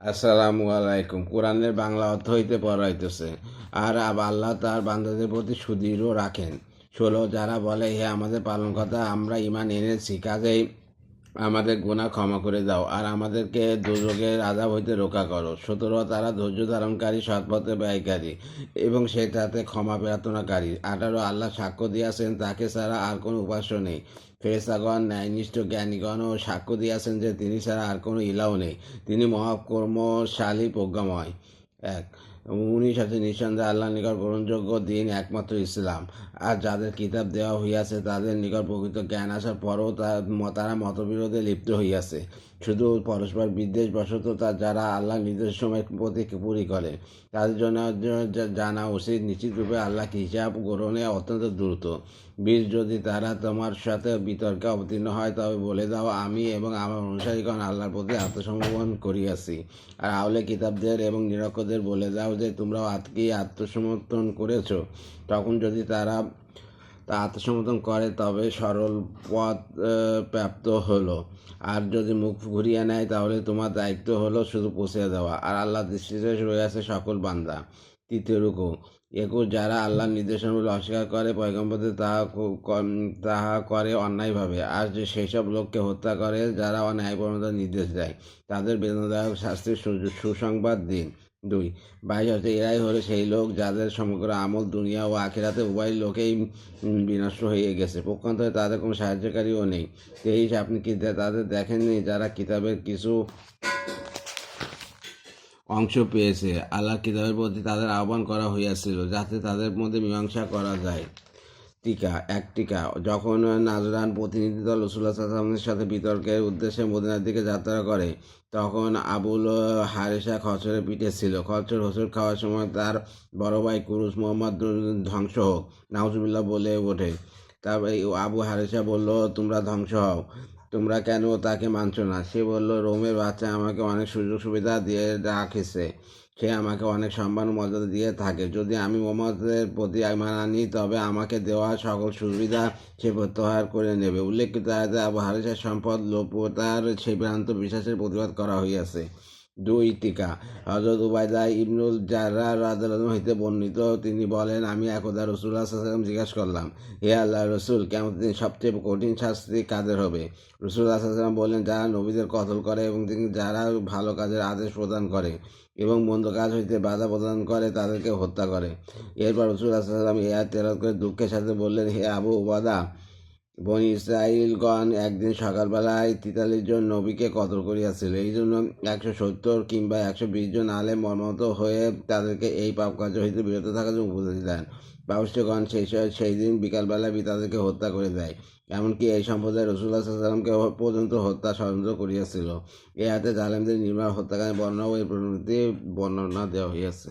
আসসালামু আলাইকুম। কোরআনের বাংলা অর্থ হইতে পড়া হইতেছে। আর আল্লাহ তার বান্দাদের প্রতি সুদৃঢ় রাখেন। 16 যারা বলে, হে আমাদের পালনকর্তা, আমরা ঈমান এনেছি, কাজেই আমাদের গুনাহ ক্ষমা করে দাও আর আমাদেরকে দুর্যোগের আযাব হইতে রক্ষা করো। 17 তারা ধৈর্য ধারণকারী, সৎপথে ব্যয়কারী এবং সেটাতে ক্ষমা প্রার্থনাকারী। 18 আল্লাহ সাক্ষ্য দিয়াছেন, তাকে ছাড়া আর কোনো উপাস্য নেই। ফেরেশতাগণ, ন্যায়নিষ্ঠ জ্ঞানীগণও সাক্ষ্য দিয়াছেন যে তিনি ছাড়া আর কোনো ইলাহ নেই। তিনি মহাকর্মশালী, প্রজ্ঞাময়। 1 19 আছে, নিঃসন্দেহে আল্লাহর নিকট গ্রহণযোগ্য দিন একমাত্র ইসলাম। আর যাদের কিতাব দেওয়া হইয়াছে তাদের নিকট প্রকৃত জ্ঞান আসার পরও তারা মতবিরোধে লিপ্ত হইয়াছে, শুধু পরস্পর বিদ্বেষবশত। যারা আল্লাহর নির্দেশসমূহের প্রতি কুফরি করে, তাদের জন্য জানা উচিত নিশ্চিতরূপে আল্লাহ হিসাব গ্রহণে অত্যন্ত দ্রুত। 20 যদি তারা তোমার সাথে বিতর্কে অবতীর্ণ হয় তবে বলে দাও, আমি এবং আমার অনুসারীগণ আল্লাহর প্রতি আত্মসমর্পণ করিয়াছি। আর আহলে কিতাবদের এবং নিরক্ষরদের বলে দাও যে তোমরাও আত্মসমর্পণ করেছ। তখন যদি তারা আত্মসমর্পণ করে তবে সরল পথ প্রাপ্ত হলো। আর যদি মুখ ঘুরিয়ে নেয় তাহলে তোমার দায়িত্ব হলো শুধু পৌঁছে দেওয়া। আর আল্লাহ দৃষ্টিতে রয়েছে সকল বান্দা। 3 রুকু 21 যারা আল্লাহর নির্দেশনাগুলো অস্বীকার করে, পয়গম্বরদের তাহা করে অন্যায়ভাবে, আর যে সেই সব লোককে হত্যা করে যারা অন্যায়পরতার নির্দেশ দেয়, তাদের বেদনাদায়ক শাস্তির সুসংবাদ দিন। 2 22 হচ্ছে, এরাই হলো সেই লোক যাদের সমগ্র আমল দুনিয়া ও আখিরাতে উভয় লোকেই বিনষ্ট হয়ে গেছে, পক্ষান্তরে তাদের কোনো সাহায্যকারীও নেই। 23 আপনি কি তাদের দেখেননি যারা কিতাবের কিছু অংশ পেয়েছে? আল্লাহর কিতাবের প্রতি তাদের আহ্বান করা হইয়াছিল যাতে তাদের মধ্যে মীমাংসা করা যায়। টিকা যখন নাজরান প্রতিনিধি দল রাসূলুল্লাহ সাল্লাল্লাহু আলাইহি ওয়াসাল্লামের সাথে বিতর্কের উদ্দেশ্যে মদিনার দিকে যাত্রা করে, তখন আবুল হারেসা খচ্চরের পিঠে ছিল। খচ্চর হোঁচট খাওয়ার সময় তার বড় ভাই কুরুস মোহাম্মদ ধ্বংস হোক, নাউজুবিল্লাহ বলে ওঠে। তারপরে আবু হারেসা বলল, তোমরা ধ্বংস হও, তোমরা কেন তাকে মানছো না? সে বলল, রোমের বাচ্চা আমাকে অনেক সুযোগ সুবিধা দিয়ে রাখেছে, সে আমাকে অনেক সম্মান মর্যাদা দিয়ে থাকে। যদি আমি মোহাম্মদের প্রতি ঈমান আনি তবে আমাকে দেওয়া সকল সুবিধা সে প্রত্যাহার করে নেবে। উল্লেখিত আয়াতে আবু হারেসার সম্পদ লোপতার সেই ভ্রান্ত বিশ্বাসের প্রতিবাদ করা হইয়াছে। 2 হযরত উবাইদা ইবনুল জাররাহ রাদিয়াল্লাহু আনহু হইতে বর্ণিত, তিনি বলেন, আমি একদা রাসূলুল্লাহ সাল্লাল্লাহু আলাইহি ওয়াসাল্লাম জিজ্ঞাসা করলাম, হে আল্লাহর রাসূল, কিয়ামতের দিন সবচেয়ে কঠিন শাস্তি কাদের হবে? রাসূলুল্লাহ সাল্লাল্লাহু আলাইহি ওয়াসাল্লাম বললেন, যারা নবীদের কতল করে এবং যারা ভালো কাজের আদেশ প্রদান করে এবং মন্দ কাজ হইতে বাধা প্রদান করে তাদেরকে হত্যা করে। এরপর রাসূলুল্লাহ সাল্লাল্লাহু আলাইহি ওয়াসাল্লাম এই আয়াত তেলাওয়াত করে দুঃখের সাথে বললেন, হে আবু উবাদা, বনী ইসরাঈলগণ একদিন সকালবেলায় 43 জন নবীকে কতল করিয়াছিল। এই জন্য 170 কিংবা 120 জন আলেম মর্মাহত হয়ে তাদেরকে এই পাপ কার্য হইতে বিরত থাকার জন্য উপদেশ দেন। পাপিষ্ঠগণ সেই দিন বিকালবেলায় তাদেরকে হত্যা করে দেয়। এমনকি এই সম্প্রদায় রাসূলুল্লাহ সাল্লাল্লাহু আলাইহি ওয়াসাল্লামকে পর্যন্ত হত্যা ষড়যন্ত্র করিয়াছিল। এই হাতে জালেমদের নির্মম হত্যাকারী বর্ণনা ও এর পরিণতি বর্ণনা দেওয়া হইয়াছে।